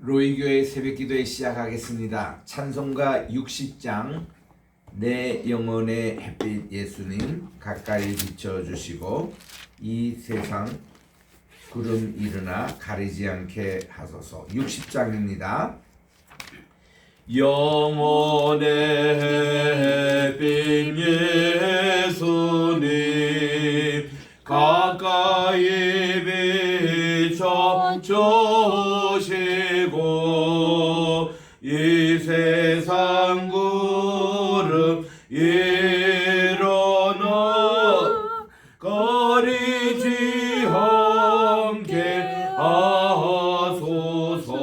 로이교회 새벽기도에 시작하겠습니다. 찬송가 60장 내 영혼의 햇빛 예수님 가까이 비춰주시고 이 세상 구름 일어나 가리지 않게 하소서. 60장입니다. 영혼의 햇빛 예수님 가까이 비춰주시고 이 세상 구름 일어나 가리지 않게 하소서.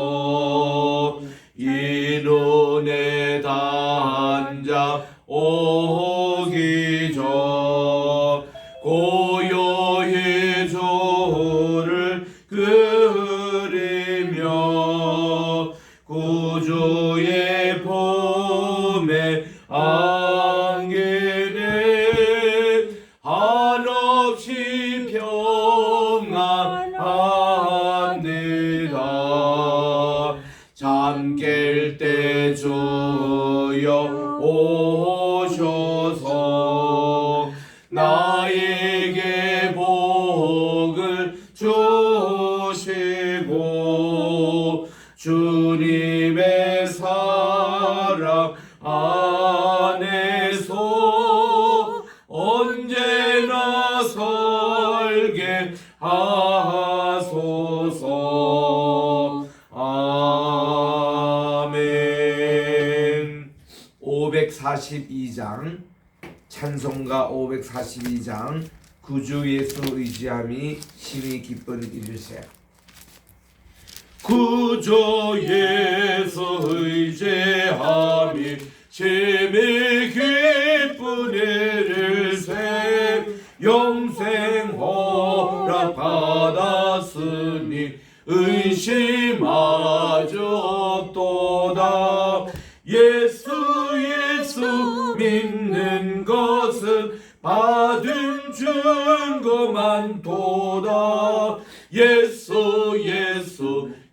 이 눈에 단자 오기 전 고요히 주를 그리며 구주의 품에 안기네 한없이 평안하니라. 잠 깰 때 주여 오셔서 나에게 복을 주시고 주님의 사랑 안에서 언제나 살게 하소서. 아멘. 542장 찬송가 542장 구주 예수 의지함이 심히 기쁜 일일세. 구주 예수 의지함이 심히 기쁜 일일세. 영생 허락 받았으니 의심하지 없도다. 예수 믿는 것은 받은 증거만 도다. 예수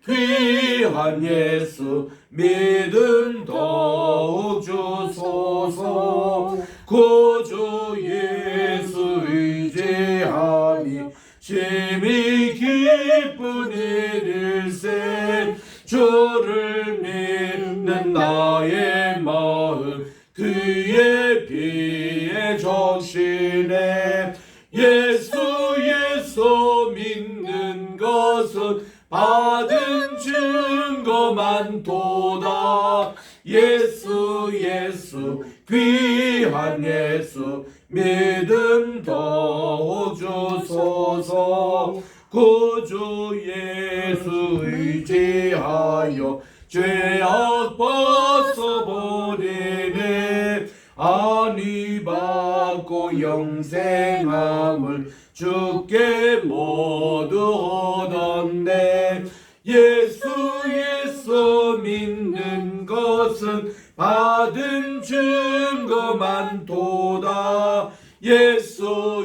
귀한 예수 믿음 더욱 주소서. 구주 예수 의지함이 심히 기쁜 일일세. 주를 믿는 나의 마음 그의 피에 적시네. 예수 믿는 것은 받은 증거만 도다. 예수 귀한 예수 믿음 더욱 주소서. 구주 예수 의지하여 죄악 벗어버리네. 안위 받고 영생함을 주께 모두 얻었네. 예수 믿는 것은 받은 증거만 도다. 예수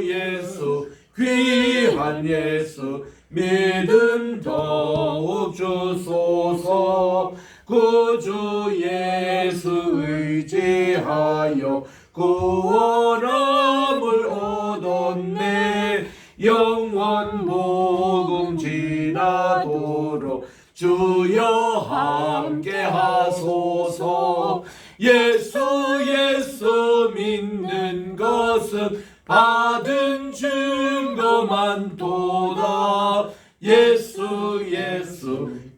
귀한 예수 믿음 더욱 주소서. 구주 예수 의지하여 구원함을 얻었네. 영원 복음 지나도록 주여 함께 하소서. 예수 믿는 것은 받은 증거만 도다. 예수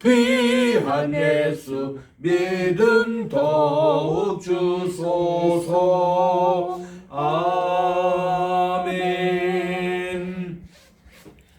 귀한 예수 믿음 더욱 주소서. 아멘.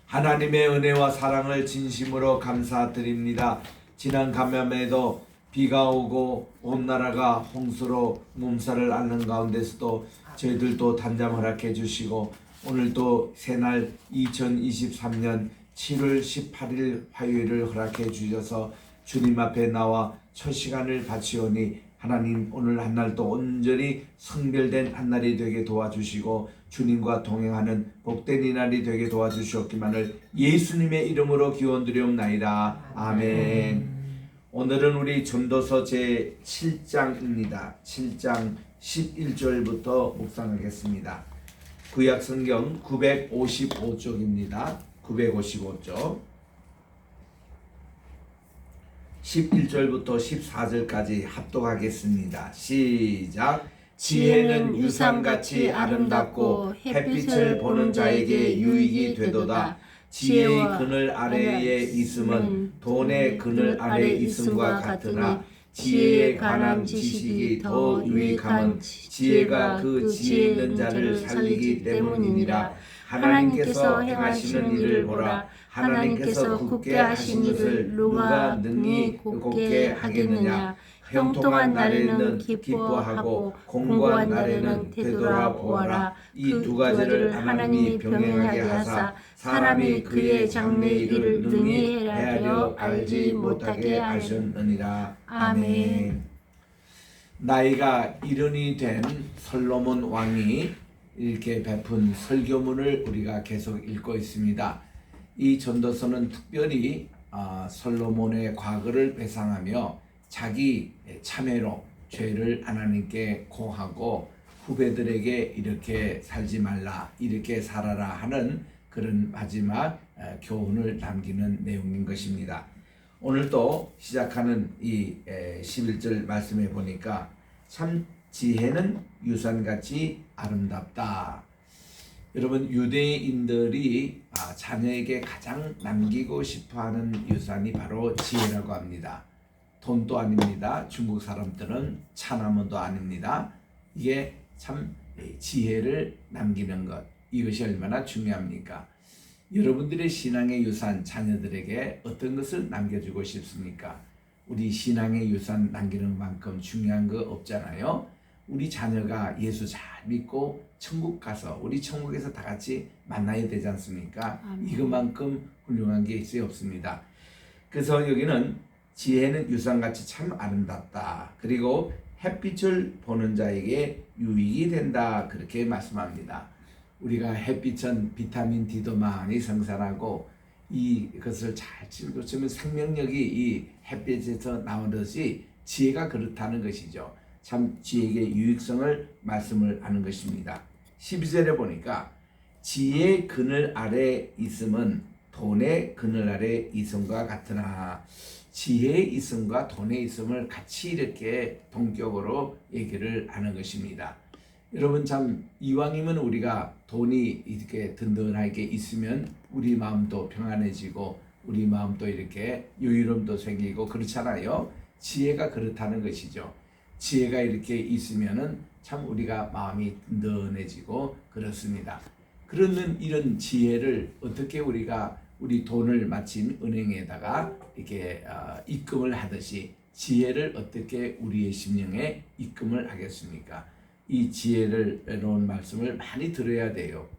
하나님의 은혜와 사랑을 진심으로 감사드립니다. 지난 감염에도 비가 오고 온 나라가 홍수로 몸살을 앓는 가운데서도 저희들도 단잠 허락해 주시고 오늘도 새날 2023년 7월 18일 화요일을 허락해 주셔서 주님 앞에 나와 첫 시간을 바치오니 하나님 오늘 한날도 온전히 성별된 한날이 되게 도와주시고 주님과 동행하는 복된 이날이 되게 도와주시옵기만을 예수님의 이름으로 기원드리옵나이다. 아멘. 오늘은 우리 전도서 제 7장입니다. 7장 11절부터 묵상하겠습니다. 구약 성경 955쪽입니다. 955쪽 11절부터 14절까지 합독하겠습니다. 시작. 지혜는 유산같이 아름답고 햇빛을 보는 자에게 유익이 되도다. 지혜의 그늘 아래에 있음은 돈의 그늘 아래 있음과 같으나 지혜에 관한 지식이 더 유익함은 지혜가 그 지혜 있는 자를 살리기 때문이니라. 하나님께서 행하시는 일을 보라. 하나님께서 굳게 하신 것을 누가 능히 굳게 하겠느냐. 형통한 날에는 기뻐하고 공고한 날에는 되돌아보아라. 이 두 가지를 하나님이 병행하게 하사 사람이 그의 장래 일을 능히 헤아려 알지 못하게 하셨느니라. 아멘. 나이가 70이 된 솔로몬 왕이 이렇게 베푼 설교문을 우리가 계속 읽고 있습니다. 이 전도서는 특별히 솔로몬의 과거를 회상하며 자기 참회로 죄를 하나님께 고하고 후배들에게 이렇게 살지 말라, 이렇게 살아라 하는 그런 마지막 교훈을 남기는 내용인 것입니다. 오늘 또 시작하는 이 11절 말씀에 보니까 참 지혜는 유산같이 아름답다. 여러분, 유대인들이 자녀에게 가장 남기고 싶어하는 유산이 바로 지혜라고 합니다. 돈도 아닙니다. 중국 사람들은 차나무도 아닙니다. 이게 참 지혜를 남기는 것, 이것이 얼마나 중요합니까? 여러분들의 신앙의 유산, 자녀들에게 어떤 것을 남겨주고 싶습니까? 우리 신앙의 유산 남기는 만큼 중요한 거 없잖아요. 우리 자녀가 예수 잘 믿고 천국 가서 우리 천국에서 다 같이 만나야 되지 않습니까? 아멘. 이것만큼 훌륭한 게 있어요, 없습니다. 그래서 여기는 지혜는 유산같이 참 아름답다. 그리고 햇빛을 보는 자에게 유익이 된다. 그렇게 말씀합니다. 우리가 햇빛은 비타민 D도 많이 생산하고 이것을 잘 찍으면 생명력이 이 햇빛에서 나오듯이 지혜가 그렇다는 것이죠. 참 지혜의 유익성을 말씀을 하는 것입니다. 12절에 보니까 지혜의 그늘 아래 있음은 돈의 그늘 아래 있음과 같으나, 지혜의 있음과 돈의 있음을 같이 이렇게 동격으로 얘기를 하는 것입니다. 여러분, 참 이왕이면 우리가 돈이 이렇게 든든하게 있으면 우리 마음도 평안해지고 우리 마음도 이렇게 여유로움도 생기고 그렇잖아요. 지혜가 그렇다는 것이죠. 지혜가 이렇게 있으면은 참 우리가 마음이 든든해지고 그렇습니다. 그러면 이런 지혜를 어떻게 우리가 우리 돈을 마침 은행에다가 이렇게 입금을 하듯이 지혜를 어떻게 우리의 심령에 입금을 하겠습니까? 이 지혜를 놓은 말씀을 많이 들어야 돼요.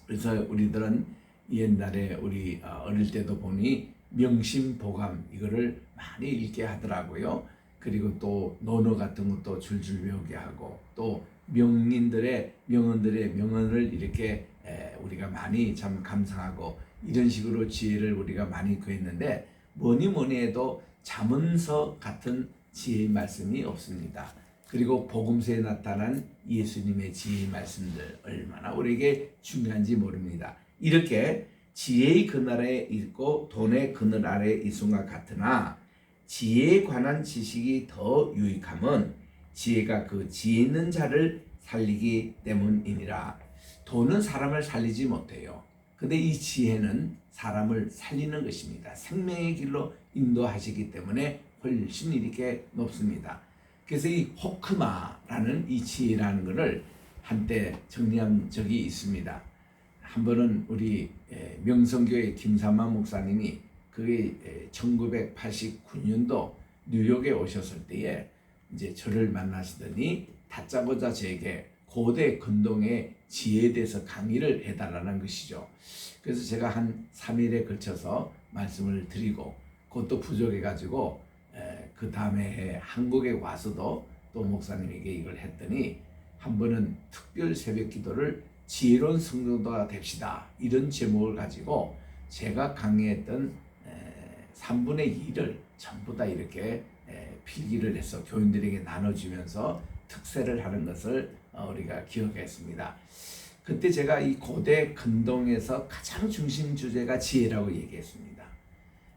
그래서 우리들은 옛날에 우리 어릴 때도 보니 명심보감 이거를 많이 읽게 하더라고요. 그리고 또 논어 같은 것도 줄줄 외우게 하고, 또 명언들의 명언을 이렇게 우리가 많이 참 감상하고, 이런 식으로 지혜를 우리가 많이 구했는데 뭐니 해도 잠언서 같은 지혜의 말씀이 없습니다. 그리고 복음서에 나타난 예수님의 지혜의 말씀들 얼마나 우리에게 중요한지 모릅니다. 이렇게 지혜의 그늘 아래 있고 돈의 그늘 아래 있음과 같으나 지혜에 관한 지식이 더 유익함은 지혜가 그 지혜 있는 자를 살리기 때문이니라. 돈은 사람을 살리지 못해요. 근데 이 지혜는 사람을 살리는 것입니다. 생명의 길로 인도하시기 때문에 훨씬 이렇게 높습니다. 그래서 이 호크마라는 이 지혜라는 것을 한때 정리한 적이 있습니다. 한 번은 우리 명성교회 김삼만 목사님이 그게 1989년도 뉴욕에 오셨을 때에 이제 저를 만나시더니 다짜고짜 제게 고대 근동의 지혜에 대해서 강의를 해달라는 것이죠. 그래서 제가 한 3일에 걸쳐서 말씀을 드리고, 그것도 부족해가지고 그 다음에 해 한국에 와서도 또 목사님에게 이걸 했더니, 한 번은 특별 새벽 기도를 지혜로운 성도가 됩시다, 이런 제목을 가지고 제가 강의했던 3분의 2를 전부 다 이렇게 필기를 해서 교인들에게 나눠주면서 특세를 하는 것을 우리가 기억했습니다. 그때 제가 이 고대 근동에서 가장 중심 주제가 지혜라고 얘기했습니다.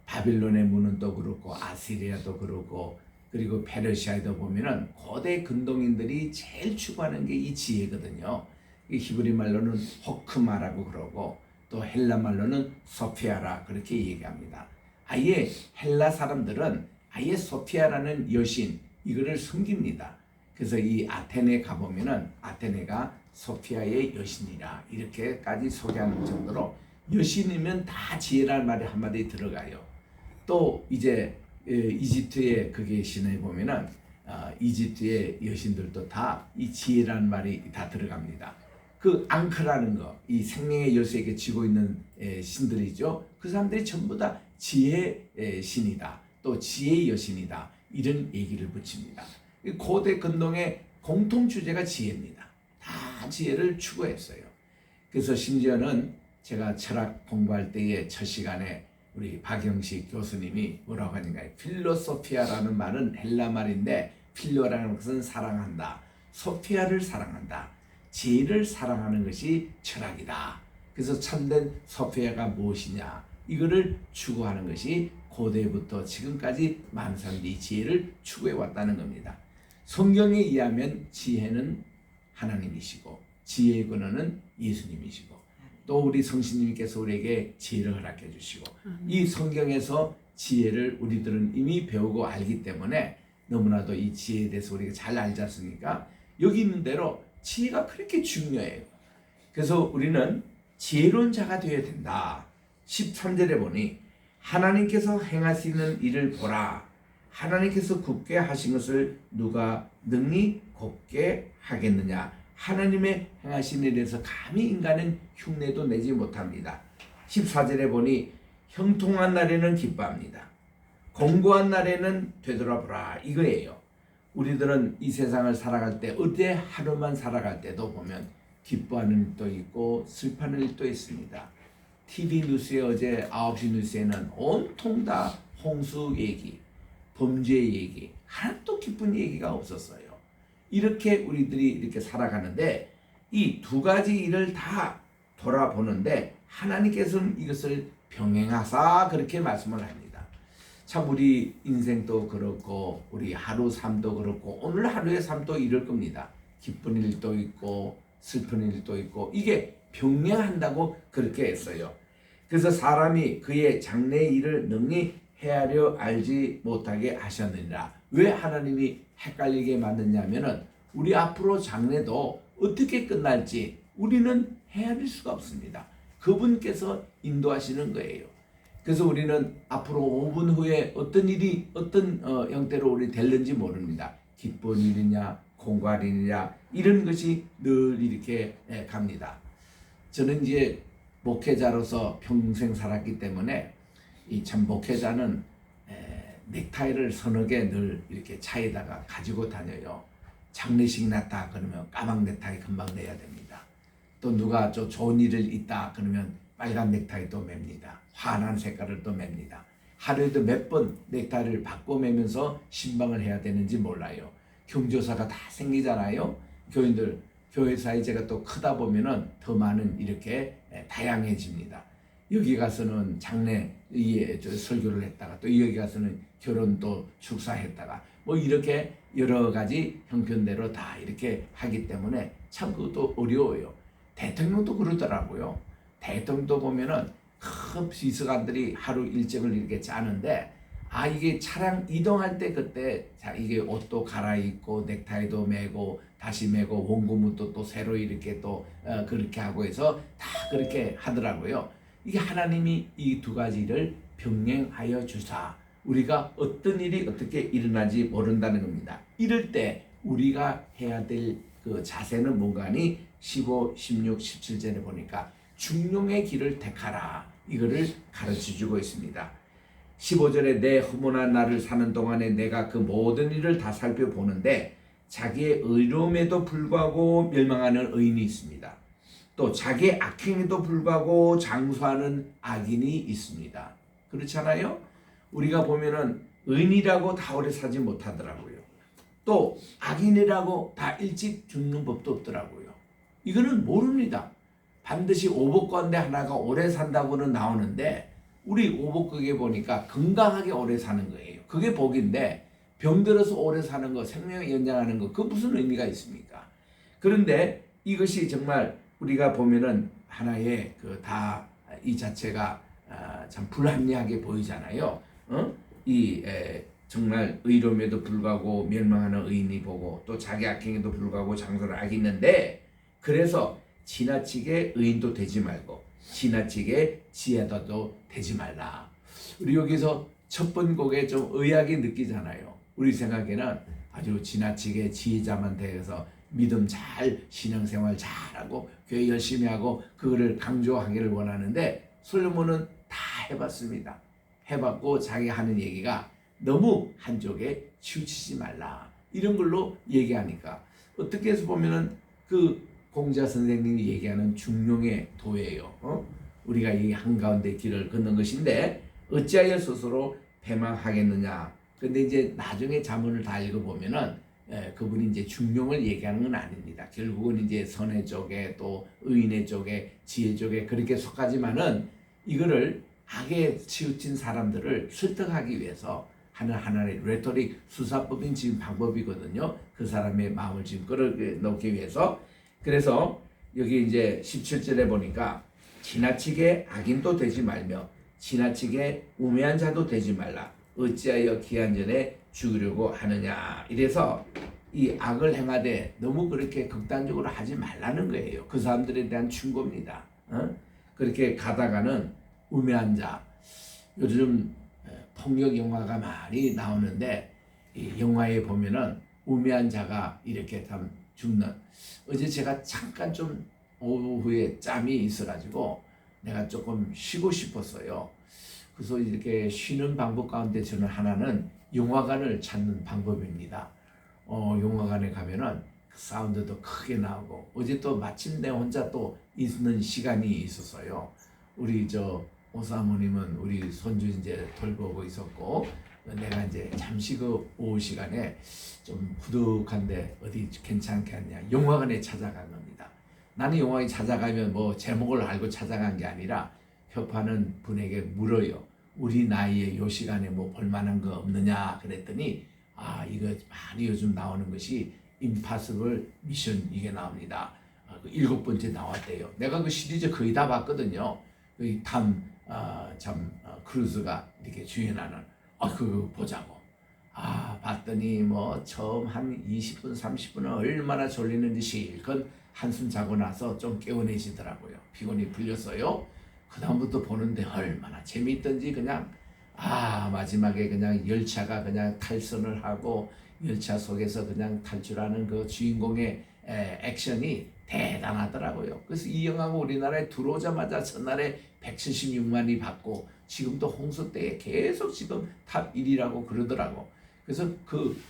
바빌론의 문은 또 그렇고 아시리아도 그렇고 그리고 페르시아에도 보면은 고대 근동인들이 제일 추구하는 게 이 지혜거든요. 이 히브리 말로는 호크마라고 그러고 또 헬라 말로는 소피아라 그렇게 얘기합니다. 아예 헬라 사람들은 아예 소피아라는 여신 이거를 섬깁니다. 그래서 이 아테네 가보면은 아테네가 소피아의 여신이라 이렇게까지 소개하는 정도로 여신이면 다 지혜라는 말이 한마디 들어가요. 또 이제 이집트의 그게 신에 보면은 이집트의 여신들도 다 이 지혜라는 말이 다 들어갑니다. 그 앙크라는 거, 이 생명의 열쇠에게 쥐고 있는 신들이죠. 그 사람들이 전부 다 지혜의 신이다. 또 지혜의 여신이다. 이런 얘기를 붙입니다. 고대 근동의 공통 주제가 지혜입니다. 다 지혜를 추구했어요. 그래서 심지어는 제가 철학 공부할 때의 첫 시간에 우리 박영식 교수님이 뭐라고 하는가, 필로소피아라는 말은 헬라 말인데 필로라는 것은 사랑한다. 소피아를 사랑한다. 지혜를 사랑하는 것이 철학이다. 그래서 참된 소피아가 무엇이냐 이거를 추구하는 것이 고대부터 지금까지 많은 사람들이 지혜를 추구해 왔다는 겁니다. 성경에 의하면 지혜는 하나님이시고 지혜의 근원은 예수님이시고 또 우리 성신님께서 우리에게 지혜를 허락해 주시고 이 성경에서 지혜를 우리들은 이미 배우고 알기 때문에 너무나도 이 지혜에 대해서 우리가 잘 알지 않습니까? 여기 있는 대로 지혜가 그렇게 중요해요. 그래서 우리는 지혜로운 자가 되어야 된다. 13절에 보니 하나님께서 행하시는 일을 보라. 하나님께서 굳게 하신 것을 누가 능히 곱게 하겠느냐. 하나님의 행하신 일에 대해서 감히 인간은 흉내도 내지 못합니다. 14절에 보니 형통한 날에는 기뻐합니다. 공고한 날에는 되돌아보라 이거예요. 우리들은 이 세상을 살아갈 때 어때 하루만 살아갈 때도 보면 기뻐하는 일도 있고 슬퍼하는 일도 있습니다. TV 뉴스에 어제 9시 뉴스에는 온통 다 홍수 얘기, 범죄 얘기, 하나도 기쁜 얘기가 없었어요. 이렇게 우리들이 이렇게 살아가는데 이 두 가지 일을 다 돌아보는데 하나님께서는 이것을 병행하사 그렇게 말씀을 합니다. 참 우리 인생도 그렇고 우리 하루 삶도 그렇고 오늘 하루의 삶도 이럴 겁니다. 기쁜 일도 있고 슬픈 일도 있고 이게 병행한다고 그렇게 했어요. 그래서 사람이 그의 장래 일을 능히 헤아려 알지 못하게 하셨느니라. 왜 하나님이 헷갈리게 만드냐면은 우리 앞으로 장래도 어떻게 끝날지 우리는 헤아릴 수가 없습니다. 그분께서 인도하시는 거예요. 그래서 우리는 앞으로 5분 후에 어떤 일이 어떤 형태로 우리 될는지 모릅니다. 기쁜 일이냐 공고한 일이냐 이런 것이 늘 이렇게 갑니다. 저는 이제 목회자로서 평생 살았기 때문에 이 참 목회자는 넥타이를 서너 개 늘 이렇게 차에다가 가지고 다녀요. 장례식 났다 그러면 까만 넥타이 금방 내야 됩니다. 또 누가 저 좋은 일을 있다 그러면 빨간 넥타이 또 맵니다. 환한 색깔을 또 맵니다. 하루에도 몇 번 넥타이를 바꿔 매면서 신방을 해야 되는지 몰라요. 경조사가 다 생기잖아요. 교인들 교회 사이제가 또 크다 보면은 더 많은 이렇게 다양해집니다. 여기 가서는 장례 설교를 했다가 또 여기 가서는 결혼 또 축사했다가 뭐 이렇게 여러 가지 형편대로 다 이렇게 하기 때문에 참 그것도 어려워요. 대통령도 그러더라고요. 대통령도 보면은 큰 비서관들이 하루 일정을 이렇게 짜는데 이게 차량 이동할 때 그때 자 이게 옷도 갈아입고 넥타이도 매고 다시 매고 원고무도 또 새로 이렇게 또 그렇게 하고 해서 다 그렇게 하더라고요. 이게 하나님이 이 두 가지를 병행하여 주사 우리가 어떤 일이 어떻게 일어나지 모른다는 겁니다. 이럴 때 우리가 해야 될 그 자세는 뭔가 하니 15, 16, 17절에 보니까 중용의 길을 택하라 이거를 가르쳐주고 있습니다. 15절에 내 허문한 날을 사는 동안에 내가 그 모든 일을 다 살펴보는데 자기의 의로움에도 불구하고 멸망하는 의인이 있습니다. 또 자기의 악행에도 불구하고 장수하는 악인이 있습니다. 그렇잖아요? 우리가 보면은 의인이라고 다 오래 살지 못하더라고요. 또 악인이라고 다 일찍 죽는 법도 없더라고요. 이거는 모릅니다. 반드시 오복 가운데 하나가 오래 산다고는 나오는데 우리 오복극에 보니까 건강하게 오래 사는 거예요. 그게 복인데 병들어서 오래 사는 거, 생명을 연장하는 거, 그 무슨 의미가 있습니까? 그런데 이것이 정말 우리가 보면은 하나의 그 다 이 자체가 참 불합리하게 보이잖아요. 정말 의로움에도 불구하고 멸망하는 의인이 보고 또 자기 악행에도 불구하고 장소를 악있는데 그래서 지나치게 의인도 되지 말고 지나치게 지혜자도 되지 말라. 우리 여기서 첫 번 곡에 좀 의아하게 느끼잖아요. 우리 생각에는 아주 지나치게 지혜자만 되어서 믿음 잘 신앙생활 잘하고 교회 열심히 하고 그거를 강조하기를 원하는데 솔로몬은 다 해봤습니다. 해봤고 자기 하는 얘기가 너무 한쪽에 치우치지 말라 이런 걸로 얘기하니까 어떻게 해서 보면은 그 공자 선생님이 얘기하는 중용의 도예요. 우리가 이 한가운데 길을 걷는 것인데 어찌하여 스스로 패망하겠느냐. 근데 이제 나중에 자문을 다 읽어보면은 그분이 이제 중용을 얘기하는 건 아닙니다. 결국은 이제 선의 쪽에 또 의인의 쪽에 지혜 쪽에 그렇게 속하지만은 이거를 악에 치우친 사람들을 설득하기 위해서 하는 하나의 레토릭 수사법인 지금 방법이거든요. 그 사람의 마음을 지금 끌어놓기 위해서. 그래서 여기 이제 17절에 보니까 지나치게 악인도 되지 말며 지나치게 우매한 자도 되지 말라. 어찌하여 기한 전에 죽으려고 하느냐. 이래서 이 악을 행하되 너무 그렇게 극단적으로 하지 말라는 거예요. 그 사람들에 대한 충고입니다. 그렇게 가다가는 우매한 자. 요즘 폭력 영화가 많이 나오는데 이 영화에 보면은 우매한 자가 이렇게 참 죽는. 어제 제가 잠깐 좀 오후에 짬이 있어가지고 내가 조금 쉬고 싶었어요. 그래서 이렇게 쉬는 방법 가운데 저는 하나는 영화관을 찾는 방법입니다. 영화관에 가면은 사운드도 크게 나오고 어제 또 마침 내 혼자 또 있는 시간이 있었어요. 우리 오사모님은 우리 손주 이제 돌보고 있었고 내가 이제 잠시 그 오후 시간에 좀 부득한데 어디 괜찮겠냐 영화관에 찾아간 겁니다. 나는 영화에 찾아가면 뭐 제목을 알고 찾아간 게 아니라 협하는 분에게 물어요. 우리 나이에 요 시간에 뭐 볼만한 거 없느냐 그랬더니 이거 많이 요즘 나오는 것이 임파서블 미션 이게 나옵니다. 그 7번째 나왔대요. 내가 그 시리즈 거의 다 봤거든요. 그 크루즈가 이렇게 주연하는 그거 보자고. 봤더니 뭐 처음 한 20분 30분은 얼마나 졸리는지 실컷 한숨 자고 나서 좀 개운해지더라고요. 피곤이 풀렸어요. 그 다음부터 보는데 얼마나 재미있던지 그냥 마지막에 그냥 열차가 그냥 탈선을 하고 열차 속에서 그냥 탈출하는 그 주인공의 액션이 대단하더라고요. 그래서 이 영화가 우리나라에 들어오자마자 첫날에 176만이 받고 지금도 홍수 때에 계속 지금 탑 1이라고 그러더라고. 그래서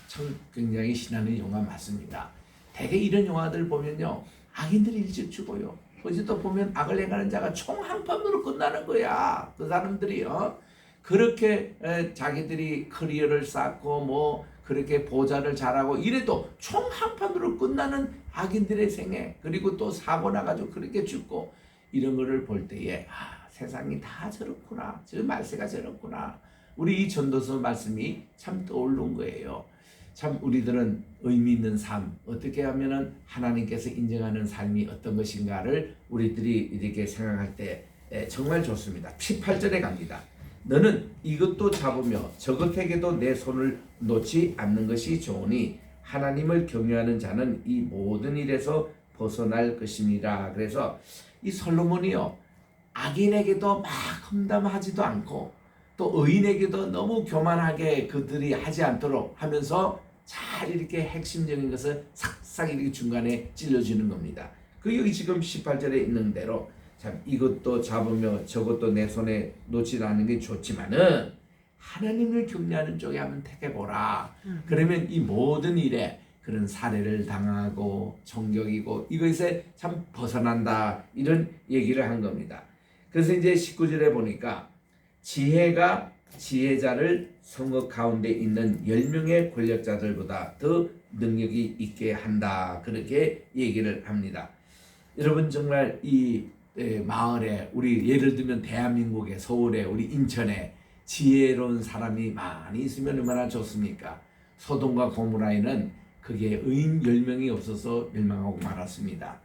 참 굉장히 신나는 영화 맞습니다. 대개 이런 영화들 보면요 악인들이 일찍 죽어요. 어제도 보면 악을 행하는 자가 총 한 판으로 끝나는 거야. 그 사람들이요. 그렇게 자기들이 커리어를 쌓고 뭐 그렇게 보좌를 잘하고 이래도 총 한 판으로 끝나는 악인들의 생애 그리고 또 사고 나가지고 그렇게 죽고 이런 거를 볼 때에 세상이 다 저렇구나. 저 말세가 저렇구나. 우리 이 전도서 말씀이 참 떠오른 거예요. 참 우리들은 의미 있는 삶 어떻게 하면은 하나님께서 인정하는 삶이 어떤 것인가를 우리들이 이렇게 생각할 때 정말 좋습니다. 18절에 갑니다. 너는 이것도 잡으며 저것에게도 내 손을 놓지 않는 것이 좋으니 하나님을 경외하는 자는 이 모든 일에서 벗어날 것입니다. 그래서 이 솔로몬이요 악인에게도 막 험담하지도 않고 또 의인에게도 너무 교만하게 그들이 하지 않도록 하면서 잘 이렇게 핵심적인 것을 싹싹 이렇게 중간에 찔러주는 겁니다. 그 여기 지금 18절에 있는 대로 참 이것도 잡으며 저것도 내 손에 놓지 않는 게 좋지만은 하나님을 경외하는 쪽에 한번 택해보라. 그러면 이 모든 일에 그런 살해를 당하고 총격이고 이것에 참 벗어난다 이런 얘기를 한 겁니다. 그래서 이제 19절에 보니까 지혜가 지혜자를 성읍 가운데 있는 10명의 권력자들보다 더 능력이 있게 한다. 그렇게 얘기를 합니다. 여러분 정말 이 마을에 우리 예를 들면 대한민국의 서울에 우리 인천에 지혜로운 사람이 많이 있으면 얼마나 좋습니까? 소돔과 고모라에는 그게 의인 10명이 없어서 멸망하고 말았습니다.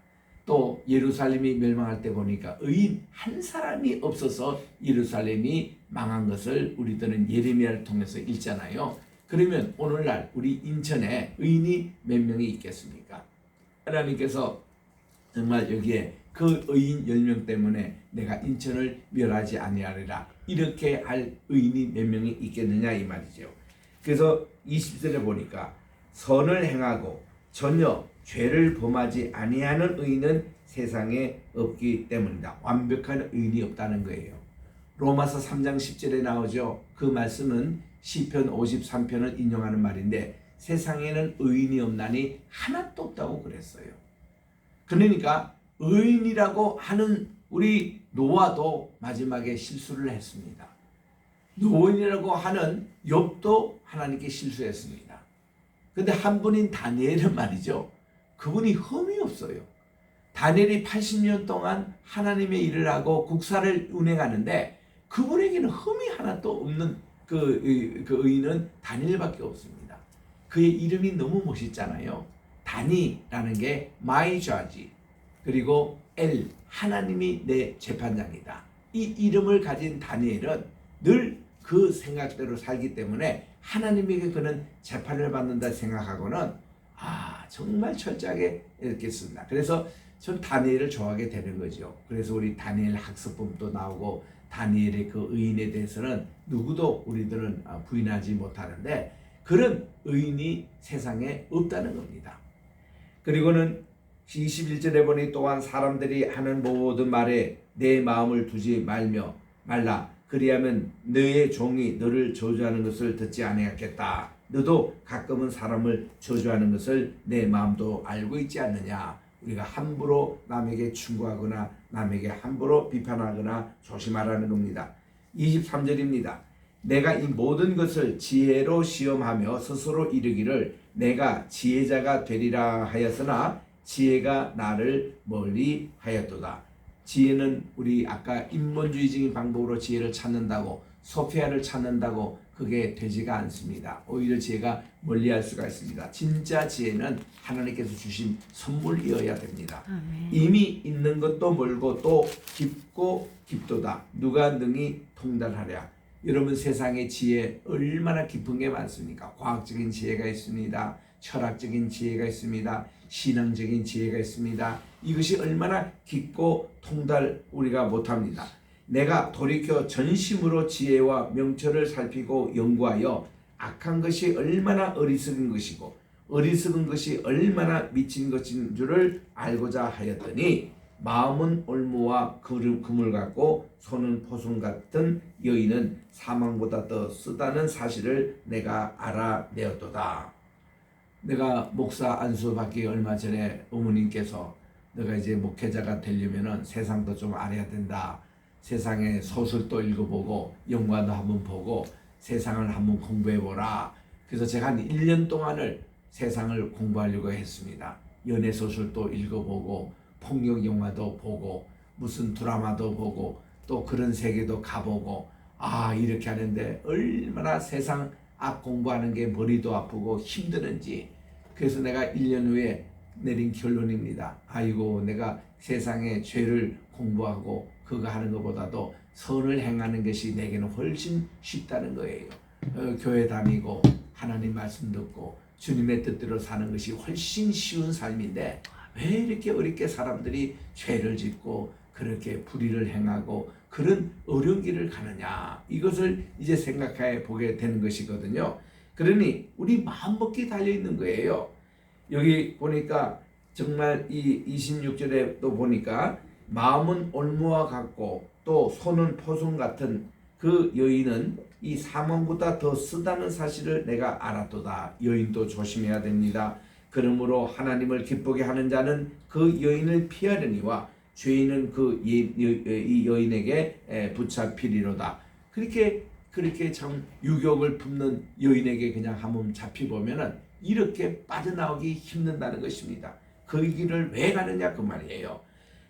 또 예루살렘이 멸망할 때 보니까 의인 한 사람이 없어서 예루살렘이 망한 것을 우리들은 예레미야를 통해서 읽잖아요. 그러면 오늘날 우리 인천에 의인이 몇 명이 있겠습니까? 하나님께서 정말 여기에 그 의인 10명 때문에 내가 인천을 멸하지 아니하리라 이렇게 할 의인이 몇 명이 있겠느냐 이 말이죠. 그래서 20절에 보니까 선을 행하고 전혀 죄를 범하지 아니하는 의인은 세상에 없기 때문이다. 완벽한 의인이 없다는 거예요. 로마서 3장 10절에 나오죠. 그 말씀은 시편 53편을 인용하는 말인데 세상에는 의인이 없나니 하나도 없다고 그랬어요. 그러니까 의인이라고 하는 우리 노아도 마지막에 실수를 했습니다. 노인이라고 하는 욥도 하나님께 실수했습니다. 근데 한 분인 다니엘은 말이죠. 그분이 흠이 없어요. 다니엘이 80년 동안 하나님의 일을 하고 국사를 운행하는데 그분에게는 흠이 하나도 없는 그 의인은 다니엘밖에 없습니다. 그의 이름이 너무 멋있잖아요. 다니라는 게 my judge 그리고 엘 하나님이 내 재판장이다. 이 이름을 가진 다니엘은 늘 그 생각대로 살기 때문에 하나님에게 그는 재판을 받는다 생각하고는 정말 철저하게 이렇게 씁니다. 그래서 전 다니엘을 좋아하게 되는 거죠. 그래서 우리 다니엘 학습본도 나오고 다니엘의 그 의인에 대해서는 누구도 우리들은 부인하지 못하는데 그런 의인이 세상에 없다는 겁니다. 그리고는 21절에 보니 또한 사람들이 하는 모든 말에 내 마음을 두지 말라. 그리하면 너의 종이 너를 저주하는 것을 듣지 아니하겠다. 너도 가끔은 사람을 저주하는 것을 내 마음도 알고 있지 않느냐. 우리가 함부로 남에게 충고하거나 남에게 함부로 비판하거나 조심하라는 겁니다. 23절입니다. 내가 이 모든 것을 지혜로 시험하며 스스로 이르기를 내가 지혜자가 되리라 하였으나 지혜가 나를 멀리 하였도다. 지혜는 우리 아까 인본주의적인 방법으로 지혜를 찾는다고 소피아를 찾는다고 그게 되지가 않습니다. 오히려 지혜가 멀리할 수가 있습니다. 진짜 지혜는 하나님께서 주신 선물이어야 됩니다. 아멘. 이미 있는 것도 멀고 또 깊고 깊도다. 누가 능히 통달하랴. 여러분 세상의 지혜 얼마나 깊은 게 많습니까? 과학적인 지혜가 있습니다. 철학적인 지혜가 있습니다. 신앙적인 지혜가 있습니다. 이것이 얼마나 깊고 통달 우리가 못합니다. 내가 돌이켜 전심으로 지혜와 명철을 살피고 연구하여 악한 것이 얼마나 어리석은 것이고 어리석은 것이 얼마나 미친 것인 줄을 알고자 하였더니 마음은 올무와 그물 같고 손은 포송 같은 여인은 사망보다 더 쓰다는 사실을 내가 알아내었도다. 내가 목사 안수 받기 얼마 전에 어머님께서 너가 이제 목회자가 되려면은 세상도 좀 알아야 된다. 세상의 소설도 읽어보고 영화도 한번 보고 세상을 한번 공부해보라. 그래서 제가 한 1년 동안을 세상을 공부하려고 했습니다. 연애소설도 읽어보고 폭력 영화도 보고 무슨 드라마도 보고 또 그런 세계도 가보고 이렇게 하는데 얼마나 세상 악 공부하는 게 머리도 아프고 힘드는지. 그래서 내가 1년 후에 내린 결론입니다. 아이고 내가 세상의 죄를 공부하고 그거 하는 것보다도 선을 행하는 것이 내게는 훨씬 쉽다는 거예요. 교회 다니고 하나님 말씀 듣고 주님의 뜻대로 사는 것이 훨씬 쉬운 삶인데 왜 이렇게 어렵게 사람들이 죄를 짓고 그렇게 불의를 행하고 그런 어려운 길을 가느냐. 이것을 이제 생각해 보게 되는 것이거든요. 그러니 우리 마음먹기 달려있는 거예요. 여기 보니까 정말 이 26절에 또 보니까 마음은 올무와 같고 또 손은 포송 같은 그 여인은 이 사망보다 더 쓰다는 사실을 내가 알았도다. 여인도 조심해야 됩니다. 그러므로 하나님을 기쁘게 하는 자는 그 여인을 피하려니와 죄인은 이 여인에게 붙잡히리로다. 그렇게 그렇게 참 유격을 품는 여인에게 그냥 한번 잡혀보면은 이렇게 빠져나오기 힘든다는 것입니다. 그 길을 왜 가느냐 그 말이에요.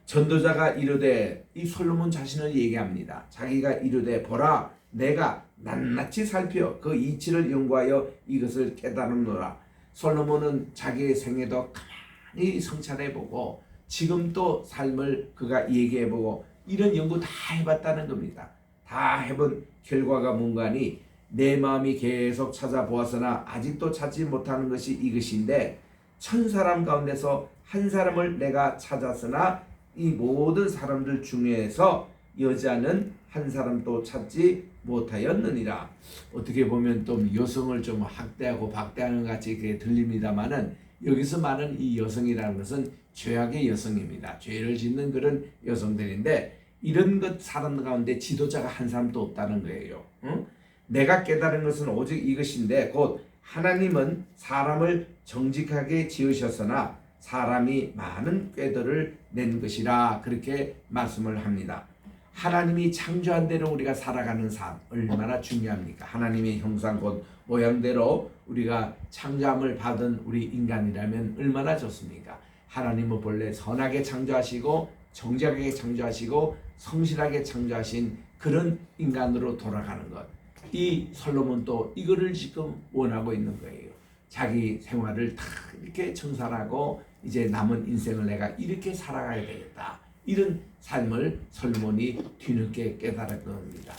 전도자가 이르되, 이 솔로몬 자신을 얘기합니다. 자기가 이르되 보라 내가 낱낱이 살펴 그 이치를 연구하여 이것을 깨달음노라. 솔로몬은 자기의 생애도 가만히 성찰해보고 지금 또 삶을 그가 얘기해보고 이런 연구 다 해봤다는 겁니다. 다 해본 결과가 뭔가니 내 마음이 계속 찾아보았으나 아직도 찾지 못하는 것이 이것인데, 1000사람 가운데서 한 사람을 내가 찾았으나 이 모든 사람들 중에서 여자는 한 사람도 찾지 못하였느니라. 어떻게 보면 또 여성을 좀 학대하고 박대하는 것 같이 그게 들립니다만은, 여기서 말하는 이 여성이라는 것은 죄악의 여성입니다. 죄를 짓는 그런 여성들인데, 이런 것 사람 가운데 지도자가 한 사람도 없다는 거예요. 응? 내가 깨달은 것은 오직 이것인데, 곧 하나님은 사람을 정직하게 지으셨으나 사람이 많은 꾀들을 낸 것이라, 그렇게 말씀을 합니다. 하나님이 창조한 대로 우리가 살아가는 삶 얼마나 중요합니까? 하나님의 형상 곧 모양대로 우리가 창조함을 받은 우리 인간이라면 얼마나 좋습니까? 하나님은 본래 선하게 창조하시고 정직하게 창조하시고 성실하게 창조하신 그런 인간으로 돌아가는 것. 이 솔로몬도 이거를 지금 원하고 있는 거예요. 자기 생활을 다 이렇게 청산하고 이제 남은 인생을 내가 이렇게 살아가야 되겠다. 이런 삶을 솔로몬이 뒤늦게 깨달은 겁니다.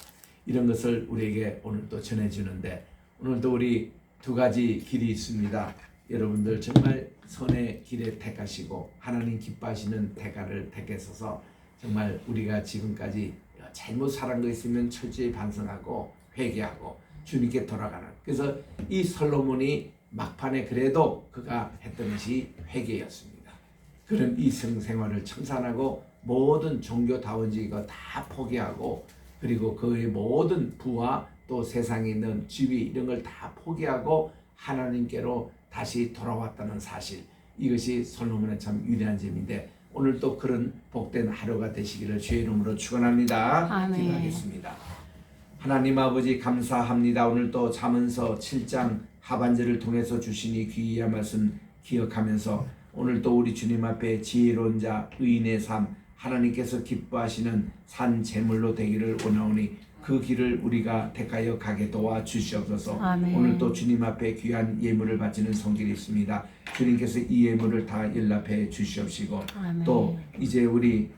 이런 것을 우리에게 오늘 또 전해주는데, 오늘도 우리 두 가지 길이 있습니다. 여러분들 정말 선의 길에 택하시고 하나님 기뻐하시는 택가를 택하셔서 정말 우리가 지금까지 잘못 살은 거 있으면 철저히 반성하고 회개하고 주님께 돌아가는, 그래서 이 솔로몬이 막판에 그래도 그가 했던 것이 회개였습니다. 그런 이성 생활을 청산하고 모든 종교다원지 이거 다 포기하고, 그리고 그의 모든 부와 또 세상에 있는 지위 이런 걸 다 포기하고 하나님께로 다시 돌아왔다는 사실, 이것이 솔로몬의 참 위대한 점인데, 오늘 또 그런 복된 하루가 되시기를 주의 이름으로 축원합니다. 아멘. 기도하겠습니다. 하나님 아버지 감사합니다. 오늘 또 잠언서 7장 하반절을 통해서 주시니 귀한 말씀 기억하면서 오늘 또 우리 주님 앞에 지혜로운 자 의인의 삶, 하나님께서 기뻐하시는 산 제물로 되기를 원하오니 그 길을 우리가 택하여 가게 도와 주시옵소서. 아멘. 오늘 또 주님 앞에 귀한 예물을 바치는 손길이 있습니다. 주님께서 이 예물을 다 연락해 주시옵시고, 아멘. 또 이제 우리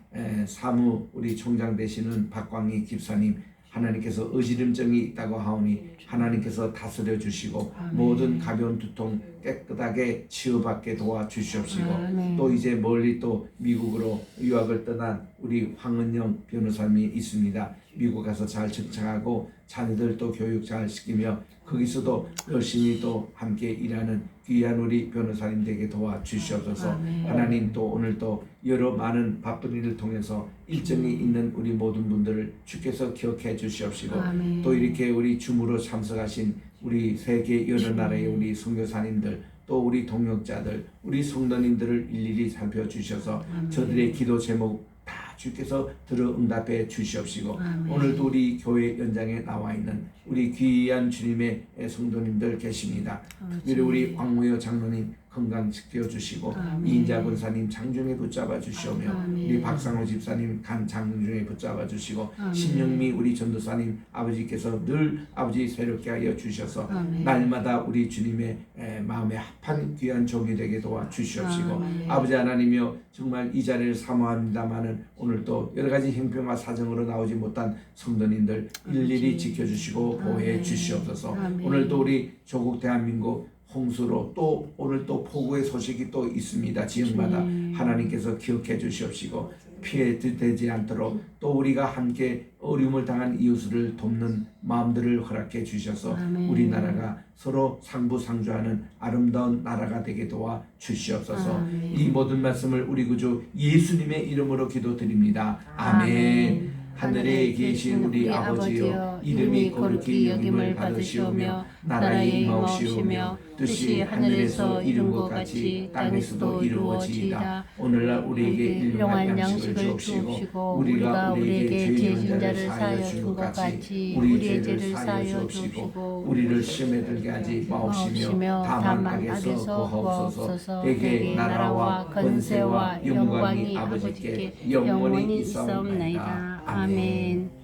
사무 우리 총장 되시는 박광희 집사님, 하나님께서 어지럼증이 있다고 하오니 하나님께서 다스려 주시고 아멘. 모든 가벼운 두통 깨끗하게 치유받게 도와 주시옵시고, 아멘. 또 이제 멀리 또 미국으로 유학을 떠난 우리 황은영 변호사님이 있습니다. 미국 가서 잘 정착하고 자녀들 또 교육 잘 시키며 거기서도 열심히 또 함께 일하는 귀한 우리 변호사님 되게 도와 주시옵소서. 아멘. 하나님 또 오늘 또 여러 많은 바쁜 일을 통해서 일정이 있는 우리 모든 분들을 주께서 기억해 주시옵시고, 아멘. 또 이렇게 우리 줌으로 참석하신 우리 세계 여러 나라의 우리 선교사님들, 또 우리 동역자들, 우리 성도님들을 일일이 살펴주셔서 저들의 기도 제목 다 주께서 들어 응답해 주시옵시고, 아멘. 오늘도 우리 교회 연장에 나와 있는 우리 귀한 주님의 성도님들 계십니다. 특별히 우리 황무여 장로님 건강 지켜주시고, 아멘. 이인자 권사님 장중에 붙잡아 주시오며, 아멘. 우리 박상호 집사님 간 장중에 붙잡아 주시고, 아멘. 신영미 우리 전도사님 아버지께서 늘 아버지 새롭게 하여 주셔서 아멘. 날마다 우리 주님의 마음에 합한 귀한 종이 되게 도와 주시옵시고, 아멘. 아버지 하나님이여 정말 이 자리를 사모합니다마는 오늘 또 여러 가지 형편과 사정으로 나오지 못한 성도님들 일일이 지켜주시고 보호해 아멘. 주시옵소서. 아멘. 오늘도 우리 조국 대한민국 홍수로 또 오늘 또 폭우의 소식이 또 있습니다. 지역마다 하나님께서 기억해 주시옵시고 피해 되지 않도록 또 우리가 함께 어려움을 당한 이웃을 돕는 마음들을 허락해 주셔서 아멘. 우리나라가 서로 상부상조하는 아름다운 나라가 되게 도와 주시옵소서. 아멘. 이 모든 말씀을 우리 구주 예수님의 이름으로 기도드립니다. 아멘. 하늘에 계신 우리 아버지여, 이름이 거룩히 여김을 받으시오며 나라의 임하옵시며 뜻이 하늘에서 이룬 것 같이 땅에서도 이루어지이다. 오늘날 우리에게 일용할 양식을 주옵시고 우리가 우리에게 죄 지은 자를 사하여 준 것 같이 우리의 죄를 사하여 주옵시고 우리를 시험에 들게 하지 마옵시며 다만 악에서 구하옵소서. 대개 나라와 권세와 영광이 아버지께 영원히 있사옵나이다. 아멘.